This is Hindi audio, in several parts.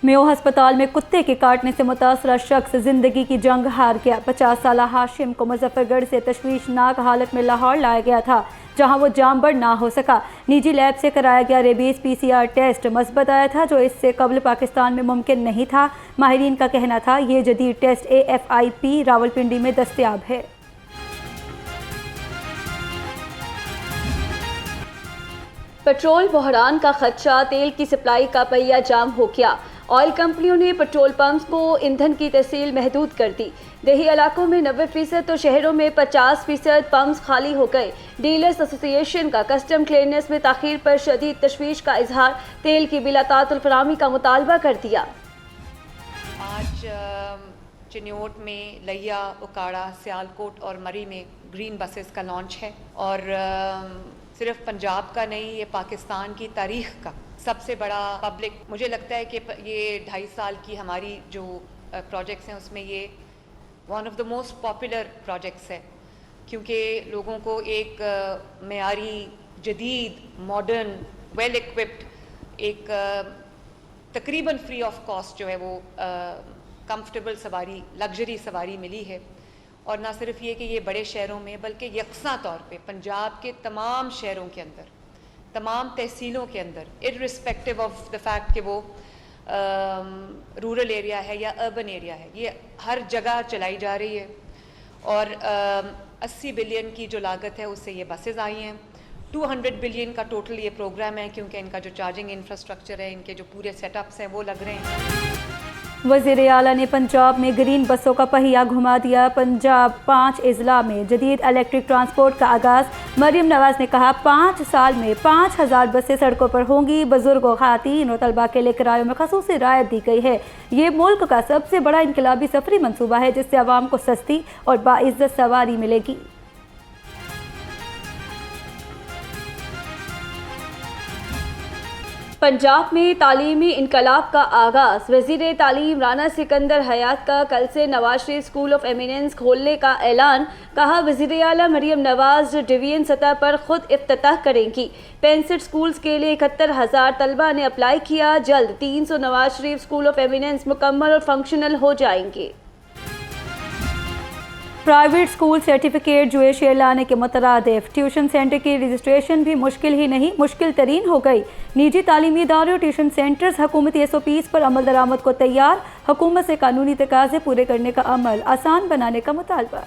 मेयो अस्पताल में कुत्ते के काटने से मुतासरा शख्स जिंदगी की जंग हार गया। 50 साला हाशिम को मुजफ्फरगढ़ से तशवीशनाक हालत में लाहौर लाया गया था, जहां वो जामबर ना हो सका। निजी लैब से कराया गया रेबीज PCR टेस्ट मस्बत आया था, जो इससे कबल पाकिस्तान में मुमकिन नहीं था। माहिरीन का कहना था ये जदीद टेस्ट AFIP रावलपिंडी में दस्तयाब है। पेट्रोल बहरान का खदशा, तेल की सप्लाई का पहिया जाम हो गया। ऑयल कंपनियों ने पेट्रोल पंप्स को ईंधन की तहसील महदूद कर दी। देही इलाकों में 90% तो शहरों में 50% पंप्स खाली हो गए। डीलर्स एसोसिएशन का कस्टम क्लियरेंस में ताखीर पर शदीद तशवीश का इजहार, तेल की बिलातातुल फराहमी का मुतालबा कर दिया। आज चिन्योट में लिया, उकाड़ा, सियालकोट और मरी में ग्रीन बसेस का लॉन्च है और सिर्फ पंजाब का नहीं, ये पाकिस्तान की तारीख का सबसे बड़ा पब्लिक, मुझे लगता है कि ये 2.5 साल की हमारी जो प्रोजेक्ट्स हैं उसमें ये one of the most popular projects है, क्योंकि लोगों को एक मेयारी, जदीद, मॉडर्न, वेल इक्विप्ड एक तकरीबन फ्री ऑफ कॉस्ट जो है वो कंफर्टेबल सवारी, लग्जरी सवारी मिली है। और ना सिर्फ ये कि ये बड़े शहरों में, बल्कि यकसा तौर पे पंजाब के तमाम शहरों के अंदर, तमाम तहसीलों के अंदर, इर्रिस्पेक्टिव ऑफ द फैक्ट कि वो रूरल एरिया है या अर्बन एरिया है, ये हर जगह चलाई जा रही है। और 80 बिलियन की जो लागत है उससे ये बसेस आई हैं। 200 बिलियन का टोटल ये प्रोग्राम है, क्योंकि इनका जो चार्जिंग इंफ्रास्ट्रक्चर है, इनके जो पूरे सेटअप्स हैं वो लग रहे हैं। वज़ीर आला ने पंजाब में ग्रीन बसों का पहिया घुमा दिया। पंजाब 5 अजला में जदीद इलेक्ट्रिक ट्रांसपोर्ट का आगाज़। मरियम नवाज़ ने कहा 5 साल में 5000 बसें सड़कों पर होंगी। बुजुर्गों, ख़ातीन और तलबा के लिए किरायों में ख़ुसूसी रायत दी गई है। ये मुल्क का सबसे बड़ा इनकलाबी सफरी मनसूबा है, जिससे आवाम को सस्ती और बाइज़्ज़त सवारी मिलेगी। पंजाब में तालीमी इनकलाब का आगाज़। वज़ीर तालीम राना सिकंदर हयात का कल से Nawaz Sharif school of eminence खोलने का ऐलान। कहा वज़ीर आला मरियम नवाज डिवीजन सतह पर खुद इफ्तिताह करेंगी। 65 स्कूल्स के लिए 71,000 तलबा ने अप्लाई किया। जल्द 300 Nawaz Sharif school of eminence मुकम्मल और फंक्शनल हो जाएंगे। प्राइवेट स्कूल सर्टिफिकेट जुएशियर लाने के मुतरादिफ ट्यूशन सेंटर की रजिस्ट्रेशन भी मुश्किल ही नहीं, मुश्किल तरीन हो गई। निजी तालीमी इदारे और ट्यूशन सेंटर्स हुकूमती SOPs पर अमल दरामद को तैयार। हुकूमत से कानूनी तकाज़े पूरे करने का अमल आसान बनाने का मुतालबा।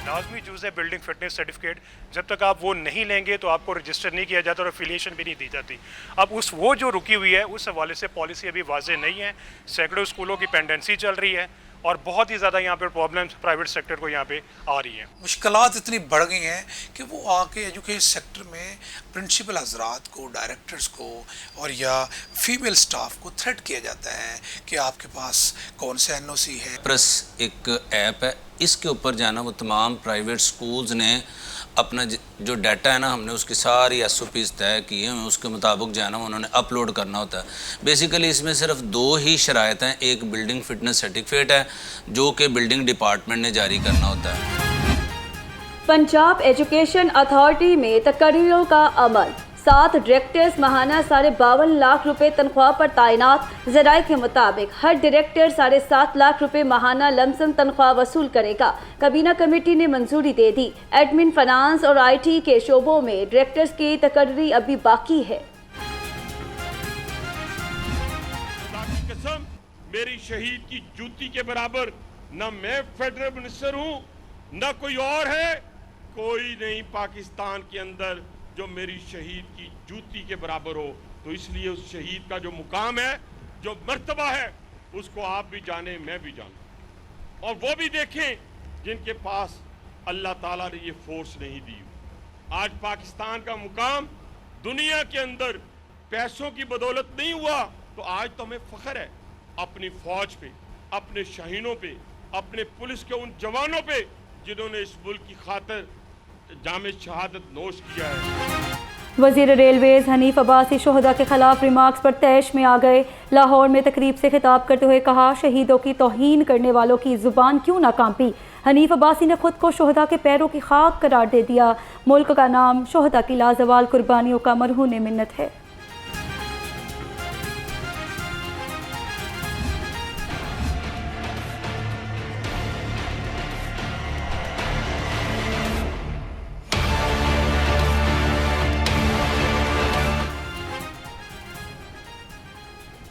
लाजमी चूज़ है बिल्डिंग फिटनेस सर्टिफिकेट। जब तक आप वो नहीं लेंगे तो आपको रजिस्टर नहीं किया जाता और एफिलिएशन भी नहीं दी जाती। अब वो जो रुकी हुई है उस हवाले से पॉलिसी अभी वाज़ेह नहीं है। सैकड़ों स्कूलों की पेंडेंसी चल रही है और बहुत ही ज़्यादा यहाँ पे प्रॉब्लम्स प्राइवेट सेक्टर को यहाँ पे आ रही हैं। मुश्किलात इतनी बढ़ गई हैं कि वो आके एजुकेशन सेक्टर में प्रिंसिपल हजरात को, डायरेक्टर्स को और या फीमेल स्टाफ को थ्रेट किया जाता है कि आपके पास कौन सा NOC है। प्रेस एक ऐप है, इसके ऊपर जाना वो तमाम प्राइवेट स्कूल्स ने अपना जो डाटा है ना, हमने उसकी सारी SOPs तय की हैं, उसके मुताबिक जाना उन्होंने अपलोड करना होता है। बेसिकली इसमें सिर्फ 2 ही शराइत हैं। एक बिल्डिंग फिटनेस सर्टिफिकेट है जो कि बिल्डिंग डिपार्टमेंट ने जारी करना होता है। पंजाब एजुकेशन अथॉरिटी में तकरीरों का अमल। 7 डायरेक्टर्स माहाना 52.5 लाख रुपए तनख्वाह पर तैनात। ज़राए के मुताबिक हर डायरेक्टर 7.5 लाख रुपए माहाना लमसम तनख्वाह वसूल करेगा। काबीना कमेटी ने मंजूरी दे दी। एडमिन, फाइनेंस और IT के शोबों में डायरेक्टर्स की तकर्री अभी बाकी है। कसम, मेरी शहीद की जूती के बराबर न मैं फेडरल मिनिस्टर हूँ न कोई और है। कोई नहीं पाकिस्तान के अंदर जो मेरी शहीद की जूती के बराबर हो। तो इसलिए उस शहीद का जो मुकाम है, जो मर्तबा है, उसको आप भी जाने, मैं भी जानूं। और वो भी देखें जिनके पास अल्लाह ताला ने ये फोर्स नहीं दी। आज पाकिस्तान का मुकाम दुनिया के अंदर पैसों की बदौलत नहीं हुआ, तो आज तो हमें फख्र है अपनी फौज पे, अपने शहीदों पे, अपने पुलिस के उन जवानों पे जिन्होंने इस मुल्क की खातिर जामे शहादत नोश किया है। वज़ीर रेलवेज़ हनीफ अब्बासी शोहदा के खिलाफ रिमार्क्स पर तैश में आ गए। लाहौर में तकरीब से खिताब करते हुए कहा शहीदों की तौहीन करने वालों की ज़ुबान क्यों ना कांपी। हनीफ अब्बासी ने खुद को शोहदा के पैरों की खाक करार दे दिया। मुल्क का नाम शोहदा की लाजवाल कुर्बानियों का मरहून मिन्नत है।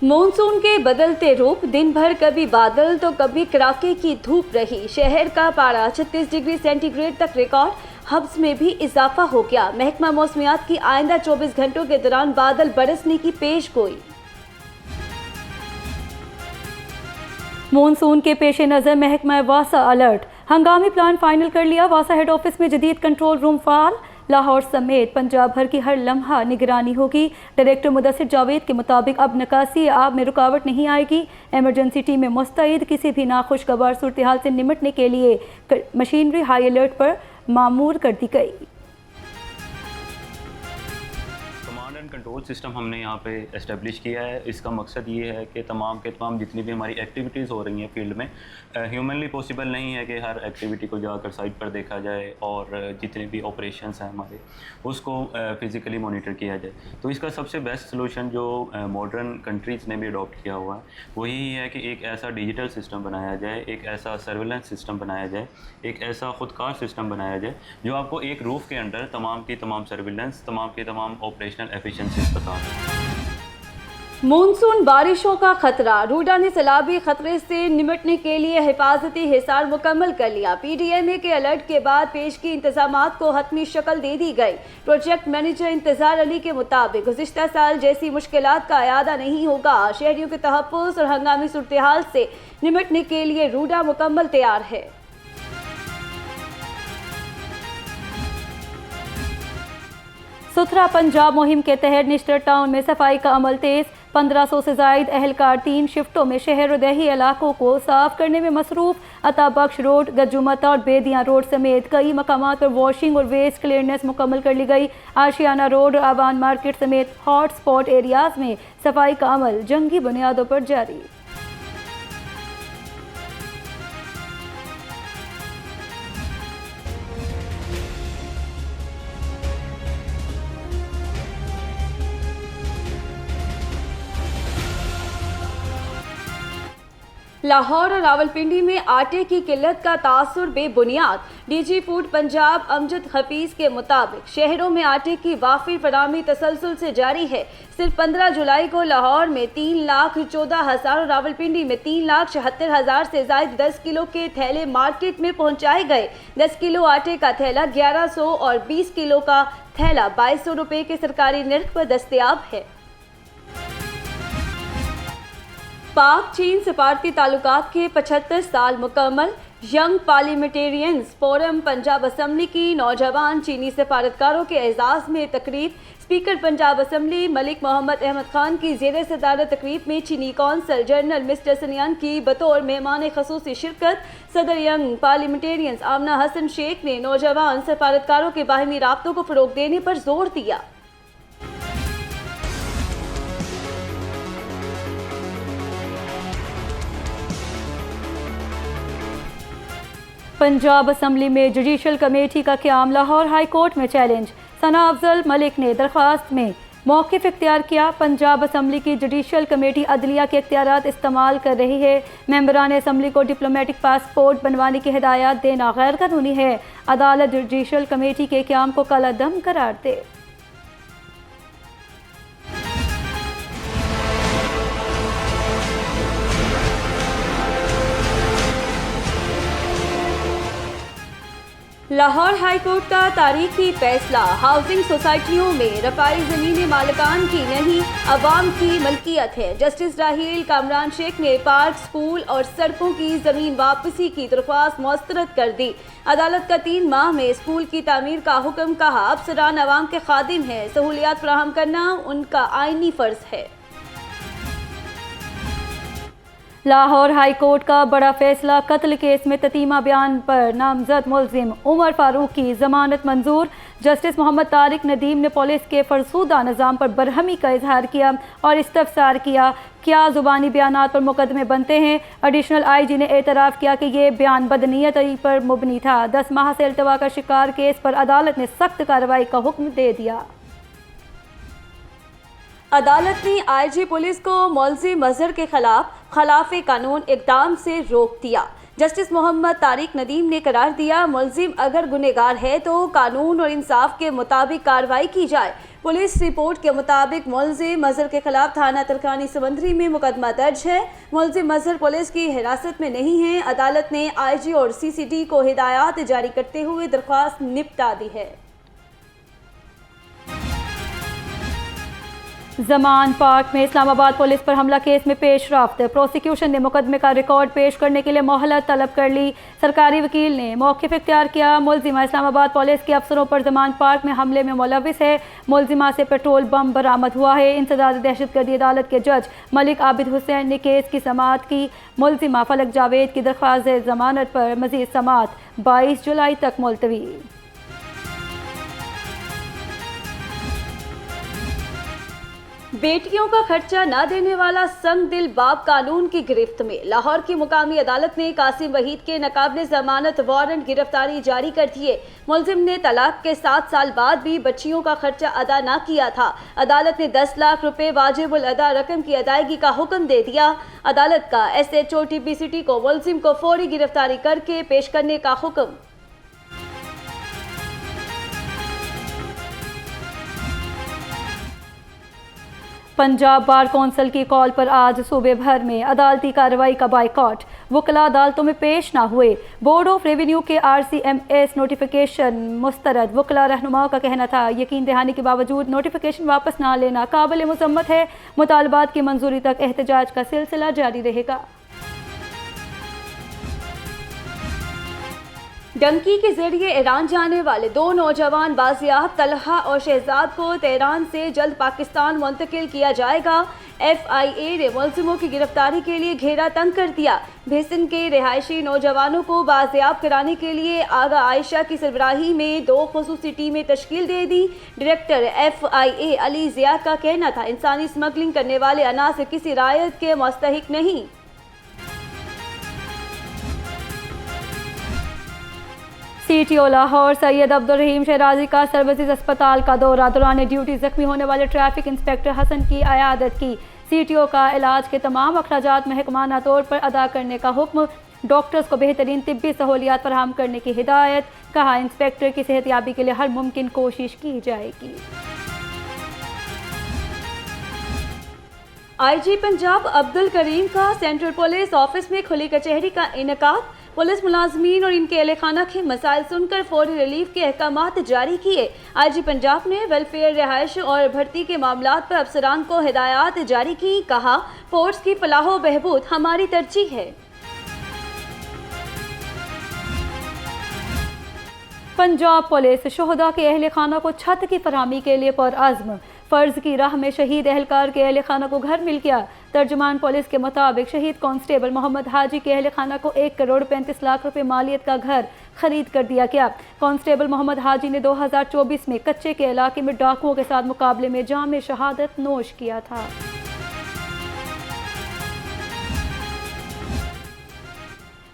मॉनसून के बदलते रूप, दिन भर कभी बादल तो कभी कड़ाके की धूप रही। शहर का पारा 36 डिग्री सेंटीग्रेड तक रिकॉर्ड। हब्स में भी इजाफा हो गया। महकमा मौसमियात की आइंदा 24 घंटों के दौरान बादल बरसने की पेशगोई। मॉनसून के पेश नज़र महकमा वासा अलर्ट। हंगामी प्लान फाइनल कर लिया। वासा हेड ऑफिस में जदीद कंट्रोल रूम फाल। लाहौर समेत पंजाब भर की हर लम्हा निगरानी होगी। डायरेक्टर मुदस्सिर जावेद के मुताबिक अब निकासी आब में रुकावट नहीं आएगी। एमरजेंसी टीमें मुस्तैद। किसी भी नाखुशगवार सूरत हाल से निपटने के लिए मशीनरी हाई अलर्ट पर मामूर कर दी गई। कमांड एंड कंट्रोल सिस्टम हमने यहाँ पे इस्टेब्लिश किया है। इसका मकसद ये है कि तमाम के तमाम जितनी भी हमारी एक्टिविटीज़ हो रही हैं फील्ड में, ह्यूमनली पॉसिबल नहीं है कि हर एक्टिविटी को जाकर साइट पर देखा जाए और जितने भी ऑपरेशंस हैं हमारे उसको फिज़िकली मॉनिटर किया जाए। तो इसका सबसे बेस्ट सलूशन जो मॉडर्न कंट्रीज़ ने भी अडॉप्ट किया हुआ है वो यही है कि एक ऐसा डिजिटल सिस्टम बनाया जाए, एक ऐसा सर्विलेंस सिस्टम बनाया जाए, एक ऐसा खुदकार सिस्टम बनाया जाए जो आपको एक रूफ के अंदर तमाम की तमाम सर्विलेंस, तमाम की तमाम ऑपरेशनल एफिशिएंसीज बता दें। मॉनसून बारिशों का खतरा। रूडा ने सैलाबी खतरे से निपटने के लिए हिफाजती हिसार मुकम्मल कर लिया। पीडीएमए के अलर्ट के बाद पेशगी इंतजामात को हतमी शक्ल दे दी गई। प्रोजेक्ट मैनेजर इंतजार अली के मुताबिक गुज़िश्ता साल जैसी मुश्किलात का अयादा नहीं होगा। शहरियों के तहफ़्फ़ुज़ और हंगामी सूरत हाल से निपटने के लिए रूडा मुकम्मल तैयार है। सुथरा पंजाब मुहिम के तहत निश्तर टाउन में सफाई का अमल तेज। 1500 से जायद अहलकार 3 शिफ्टों में शहर और दही इलाकों को साफ करने में मसरूफ। अताबख्श रोड, गज्जुमता और बेदियाँ रोड समेत कई मकामात पर वॉशिंग और वेस्ट क्लियरनेस मुकम्मल कर ली गई। आशियाना रोड और आवान मार्केट समेत हॉट स्पॉट एरियाज में सफाई का अमल जंगी बुनियादों पर जारी। लाहौर और रावलपिंडी में आटे की किल्लत का तासुर बेबुनियाद। डीजी फूड पंजाब अमजद हफीज के मुताबिक शहरों में आटे की वाफिर फराहमी तसलसल से जारी है। सिर्फ 15 जुलाई को लाहौर में 3,14,000 और रावलपिंडी में 3,76,000 से ज्यादा 10 किलो के थैले मार्केट में पहुंचाए गए। 10 किलो आटे का थैला 1100 और 20 किलो का थैला 2200 रुपए के सरकारी निर्ख पर दस्तयाब है। पाक चीन सफारती ताल्लुकात के 75 साल मुकम्मल। Young parliamentarians forum Punjab assembly की नौजवान चीनी सफारतकारों के एजाज़ में तकरीब। स्पीकर पंजाब असम्बली मलिक मोहम्मद अहमद खान की ज़ेर सदारत तकरीब में चीनी कौंसल जनरल मिस्टर सनियान की बतौर मेहमान खसूसी शिरकत। सदर यंग पार्लियामेंटेरियंस आमना हसन शेख ने नौजवान सफारतकारों के बाहमी राब्तों को फ़रोग देने पर जोर दिया। पंजाब असम्बली में जुडिशल कमेटी का क़याम। लाहौर हाई कोर्ट में चैलेंज। सना अफजल मलिक ने दरख्वास्त में मौक़िफ़ इख्तियार किया। पंजाब असम्बली की जुडिशल कमेटी अदलिया के इख्तियारात इस्तेमाल कर रही है। मेंबरान असम्बली को डिप्लोमेटिक पासपोर्ट बनवाने की हिदायत देना गैर कानूनी है। अदालत जुडिशल कमेटी के क़याम को कलादम करार दे। लाहौर हाई कोर्ट का तारीखी फैसला। हाउसिंग सोसाइटियों में रफाई ज़मीनें मालिकान की नहीं, अवाम की मलकियत है। जस्टिस राहील कामरान शेख ने पार्क, स्कूल और सड़कों की ज़मीन वापसी की दरख्वास्त मुस्तरद कर दी। अदालत का 3 माह में स्कूल की तामीर का हुक्म। कहा अफसरान अवाम के खादिम हैं, सहूलियात फराहम करना उनका आइनी फ़र्ज है। लाहौर हाई कोर्ट का बड़ा फैसला, कत्ल केस में ततीमा बयान पर नामजद मुलजिम उमर फारूक की जमानत मंजूर। जस्टिस मोहम्मद तारिक नदीम ने पुलिस के फरसूदा निज़ाम पर बरहमी का इजहार किया और इस्तफसार किया, क्या ज़ुबानी बयानात पर मुकदमे बनते हैं। एडिशनल IG ने एतराफ़ किया कि ये बयान बदनीयती पर मुबनी था। 10 माह से अल्तवा का शिकार केस पर अदालत ने सख्त कार्रवाई का हुक्म दे दिया। अदालत ने IG पुलिस को मुलजिम अजहर के खिलाफ कानून इक़दाम से रोक दिया। जस्टिस मोहम्मद तारिक नदीम ने करार दिया, मुलजिम अगर गुनहगार है तो कानून और इंसाफ के मुताबिक कार्रवाई की जाए। पुलिस रिपोर्ट के मुताबिक मुलजिम अजहर के खिलाफ थाना तरखानी समंदरी में मुकदमा दर्ज है। मुलजिम अजहर पुलिस की हिरासत में नहीं है। अदालत ने IG और CCD को हिदायत जारी करते हुए दरख्वास्त निपटा दी है। जमान पार्क में इस्लामाबाद पुलिस पर हमला केस में पेशरफ्त, प्रोसिक्यूशन ने मुकदमे का रिकॉर्ड पेश करने के लिए मोहलत तलब कर ली। सरकारी वकील ने मौक़िफ़ इख्तियार किया। मुलजिमा इस्लामाबाद पुलिस के अफसरों पर जमान पार्क में हमले में मुलविस है। मुलजिमा से पेट्रोल बम बरामद हुआ है। इंसदाद दहशतगर्दी अदालत के जज मलिक आबिद हुसैन ने केस की समाअत की। मुलजिमा फलक जावेद की दरख्वास्त जमानत पर मज़ीद समाअत 22 जुलाई तक मुलतवी। बेटियों का खर्चा न देने वाला संग दिल बाप कानून की गिरफ्त में। लाहौर की मुकामी अदालत ने कासिम वहीद के नाकाबिले जमानत वारंट गिरफ्तारी जारी कर दिए। मुलजिम ने तलाक के 7 साल बाद भी बच्चियों का खर्चा अदा न किया था। अदालत ने 10 लाख रुपए वाजिबुल अदा रकम की अदायगी का हुक्म दे दिया। अदालत का SHO TBCT को मुलजिम को फौरी गिरफ्तारी करके पेश करने का हुक्म। पंजाब बार कौंसिल की कॉल पर आज सूबे भर में अदालती कार्रवाई का बाइकॉट, वकला अदालतों में पेश ना हुए। बोर्ड ऑफ रेवेन्यू के RCMS नोटिफिकेशन मुस्तरद, वकला रहनुमाओं का कहना था यकीन दहानी के बावजूद नोटिफिकेशन वापस ना लेना काबिल मुज़म्मत है। मुतालबात की मंजूरी तक एहतजाज का सिलसिला जारी रहेगा। डंकी के जरिए ईरान जाने वाले 2 नौजवान बाजियाब तलहा और शहजाद को तेहरान से जल्द पाकिस्तान मुंतकिल किया जाएगा। FIA ने मुलजिमों की गिरफ्तारी के लिए घेरा तंग कर दिया। भेसन के रिहायशी नौजवानों को बाजियाब कराने के लिए आगा आयशा की सरबराही में 2 खुसूसी टीमें तश्कील दे दी। डायरेक्टर FIA अली जिया का कहना था इंसानी स्मगलिंग करने वाले अनासर किसी रायत के मुस्तहिक नहीं। CTO लाहौर सैयद अब्दुल रहीम शहराजी का सर्विसेज अस्पताल का दौरा, दौरान ड्यूटी जख्मी होने वाले ट्रैफिक इंस्पेक्टर हसन की अयादत की। CTO का इलाज के तमाम अखराजात महकमाना तौर पर अदा करने का हुक्म। डॉक्टर्स को बेहतरीन तिब्बी सहूलियात फराहम करने की हिदायत। कहा इंस्पेक्टर की सेहतयाबी के लिए हर मुमकिन कोशिश की जाएगी। IG पंजाब अब्दुल करीम का सेंट्रल पुलिस ऑफिस में खुली कचहरी का इनेकाद। पुलिस मुलाजमीन और इनके अहल खाना के मसाइल सुनकर फौरी रिलीफ के अहकामात जारी किए। IG पंजाब ने वेलफेयर, रिहाइश और भर्ती के मामलात पर अफसरान को हिदायत जारी की। कहा फोर्स की फलाह बहबूद हमारी तरजीह है। पंजाब पुलिस शोहदा के अहल खाना को छत की फरहमी के लिए पुरअज़्म। फ़र्ज़ की राह में शहीद एहलकार के अहल खाना को घर मिल गया। तर्जुमान पुलिस के मुताबिक शहीद कांस्टेबल मोहम्मद हाजी के अहल खाना को 1 करोड़ 35 लाख रुपए मालियत का घर खरीद कर दिया गया। कांस्टेबल मोहम्मद हाजी ने 2024 में कच्चे के इलाके में डाकुओं के साथ मुकाबले में जाम शहादत नोश किया था।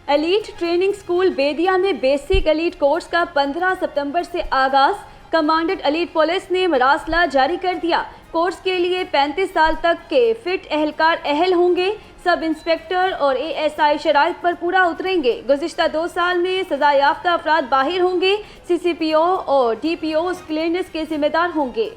एलीट ट्रेनिंग स्कूल बेदिया में बेसिक एलीट कोर्स का 15 सितंबर से आगाज। कमांडेंट एलीट पुलिस ने मरासला जारी कर दिया। कोर्स के लिए 35 साल तक के फिट एहलकार अहल होंगे। सब इंस्पेक्टर और ASI शराइत पर पूरा उतरेंगे। गुज़िश्ता 2 साल में सजा याफ्ता अफराद बाहिर होंगे। CCPO और DPO क्लियरेंस के जिम्मेदार होंगे।